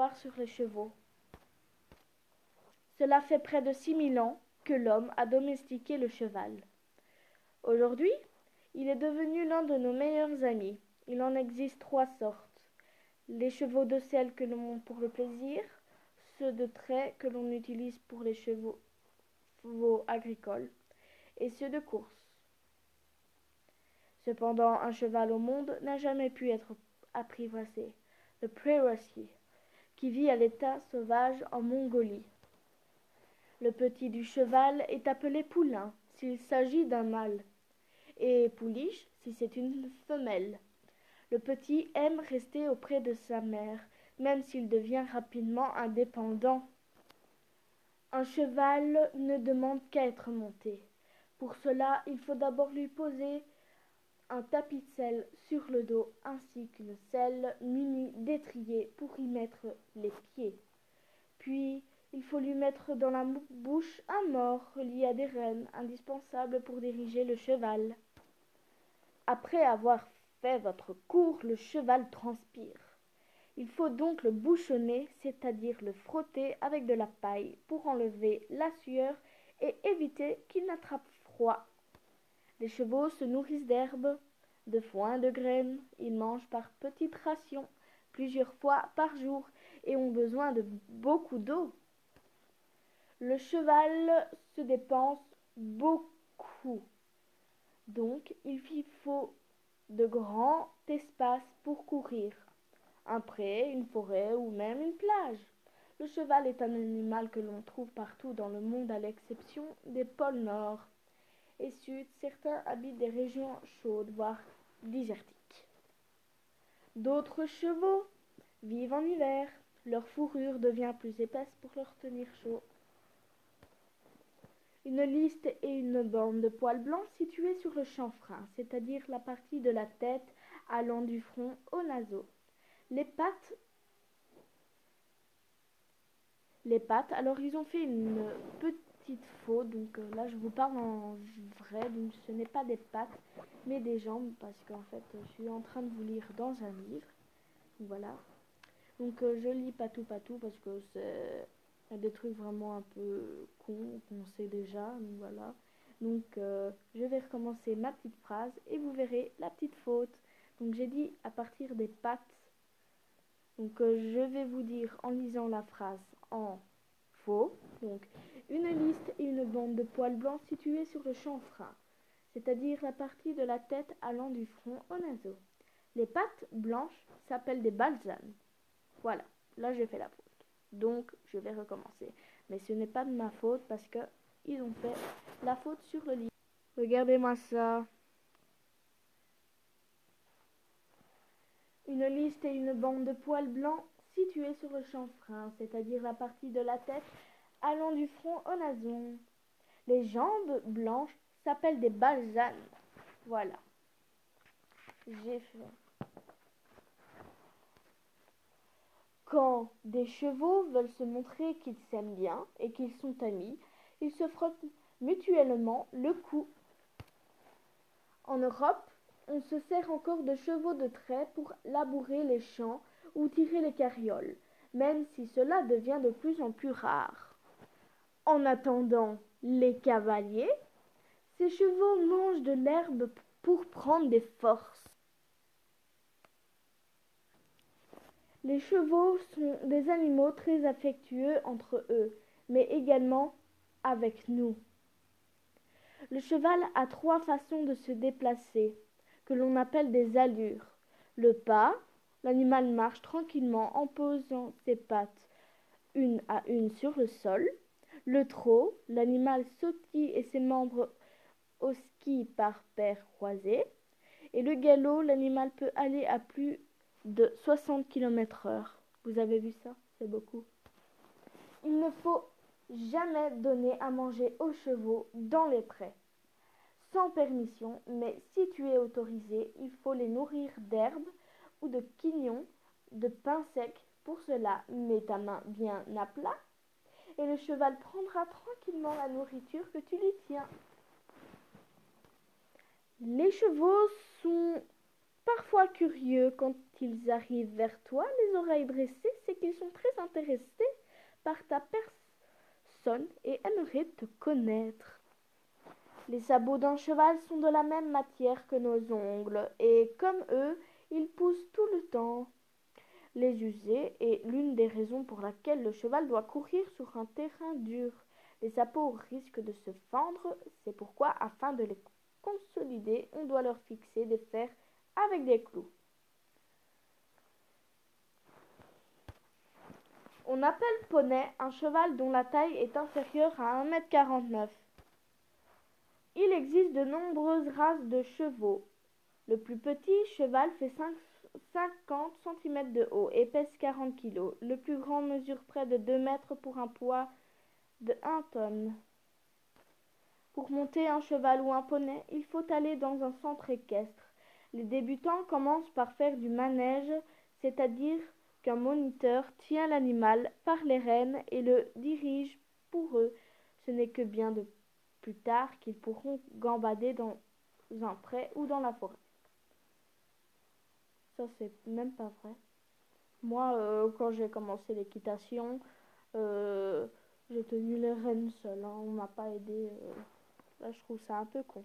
savoir sur les chevaux. Cela fait près de 6000 ans que l'homme a domestiqué le cheval. Aujourd'hui, il est devenu l'un de nos meilleurs amis. Il en existe 3 sortes. Les chevaux de selle que l'on monte pour le plaisir, ceux de trait que l'on utilise pour les chevaux agricoles et ceux de course. Cependant, un cheval au monde n'a jamais pu être apprivoisé, le prairie, qui vit à l'état sauvage en Mongolie. Le petit du cheval est appelé poulain s'il s'agit d'un mâle, et pouliche si c'est une femelle. Le petit aime rester auprès de sa mère, même s'il devient rapidement indépendant. Un cheval ne demande qu'à être monté. Pour cela, il faut d'abord lui poser un tapis de selle sur le dos ainsi qu'une selle munie d'étriers pour y mettre les pieds. Puis, il faut lui mettre dans la bouche un mors relié à des rênes indispensables pour diriger le cheval. Après avoir fait votre cours, le cheval transpire. Il faut donc le bouchonner, c'est-à-dire le frotter avec de la paille pour enlever la sueur et éviter qu'il n'attrape froid. Les chevaux se nourrissent d'herbes, de foin, de graines. Ils mangent par petites rations, plusieurs fois par jour, et ont besoin de beaucoup d'eau. Le cheval se dépense beaucoup. Donc, il faut de grands espaces pour courir. Un pré, une forêt ou même une plage. Le cheval est un animal que l'on trouve partout dans le monde à l'exception des pôles Nord et Sud. Certains habitent des régions chaudes, voire désertiques. D'autres chevaux vivent en hiver. Leur fourrure devient plus épaisse pour leur tenir chaud. Une liste et une bande de poils blancs situés sur le chanfrein, c'est-à-dire la partie de la tête allant du front aux naseaux. Les pattes, alors ils ont fait une petite faute, donc là je vous parle en vrai, donc ce n'est pas des pattes, mais des jambes, parce qu'en fait je suis en train de vous lire dans un livre, voilà. Donc je lis patou patou parce que c'est des trucs vraiment un peu cons qu'on sait déjà, donc voilà. Donc je vais recommencer ma petite phrase et vous verrez la petite faute. Donc j'ai dit à partir des pattes. Donc je vais vous dire en lisant la phrase en faux. Donc une liste et une bande de poils blancs situés sur le chanfrein, c'est-à-dire la partie de la tête allant du front aux naseaux. Les pattes blanches s'appellent des balsanes. Voilà, là j'ai fait la faute. Donc je vais recommencer. Mais ce n'est pas de ma faute parce que ils ont fait la faute sur le livre. Regardez-moi ça. Une liste et une bande de poils blancs situés sur le chanfrein, c'est-à-dire la partie de la tête allant du front aux naseaux. Les jambes blanches s'appellent des balsanes. Voilà. J'ai fait. Quand des chevaux veulent se montrer qu'ils s'aiment bien et qu'ils sont amis, ils se frottent mutuellement le cou. En Europe, on se sert encore de chevaux de trait pour labourer les champs ou tirer les carrioles, même si cela devient de plus en plus rare. En attendant les cavaliers, ces chevaux mangent de l'herbe pour prendre des forces. Les chevaux sont des animaux très affectueux entre eux, mais également avec nous. Le cheval a 3 façons de se déplacer, que l'on appelle des allures. Le pas, l'animal marche tranquillement en posant ses pattes une à une sur le sol. Le trot, l'animal sautille et ses membres au ski par paires croisées. Et le galop, l'animal peut aller à plus de 60 km/h. Vous avez vu ça? C'est beaucoup. Il ne faut jamais donner à manger aux chevaux dans les prés. Sans permission, mais si tu es autorisé, il faut les nourrir d'herbes ou de quignons, de pain sec. Pour cela, mets ta main bien à plat et le cheval prendra tranquillement la nourriture que tu lui tiens. Les chevaux sont parfois curieux quand ils arrivent vers toi, les oreilles dressées, c'est qu'ils sont très intéressés par ta personne et aimeraient te connaître. Les sabots d'un cheval sont de la même matière que nos ongles, et comme eux, ils poussent tout le temps. Les user est l'une des raisons pour laquelle le cheval doit courir sur un terrain dur. Les sabots risquent de se fendre, c'est pourquoi, afin de les consolider, on doit leur fixer des fers avec des clous. On appelle poney un cheval dont la taille est inférieure à 1,49 m. Il existe de nombreuses races de chevaux. Le plus petit cheval fait 50 cm de haut et pèse 40 kg. Le plus grand mesure près de 2 mètres pour un poids de 1 tonne. Pour monter un cheval ou un poney, il faut aller dans un centre équestre. Les débutants commencent par faire du manège, c'est-à-dire qu'un moniteur tient l'animal par les rênes et le dirige pour eux. Ce n'est que bien de plus tard qu'ils pourront gambader dans un pré ou dans la forêt. Ça, c'est même pas vrai. Moi, quand j'ai commencé l'équitation, j'ai tenu les rênes seule. On m'a pas aidé. Là, je trouve ça un peu con.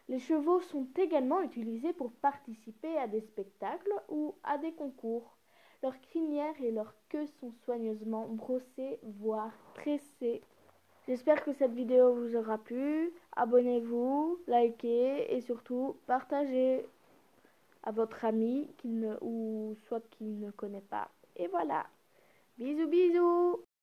Les chevaux sont également utilisés pour participer à des spectacles ou à des concours. Leurs crinières et leurs queues sont soigneusement brossées, voire tressées. J'espère que cette vidéo vous aura plu. Abonnez-vous, likez et surtout partagez à votre ami ou soit qu'il ne connaît pas. Et voilà. Bisous bisous.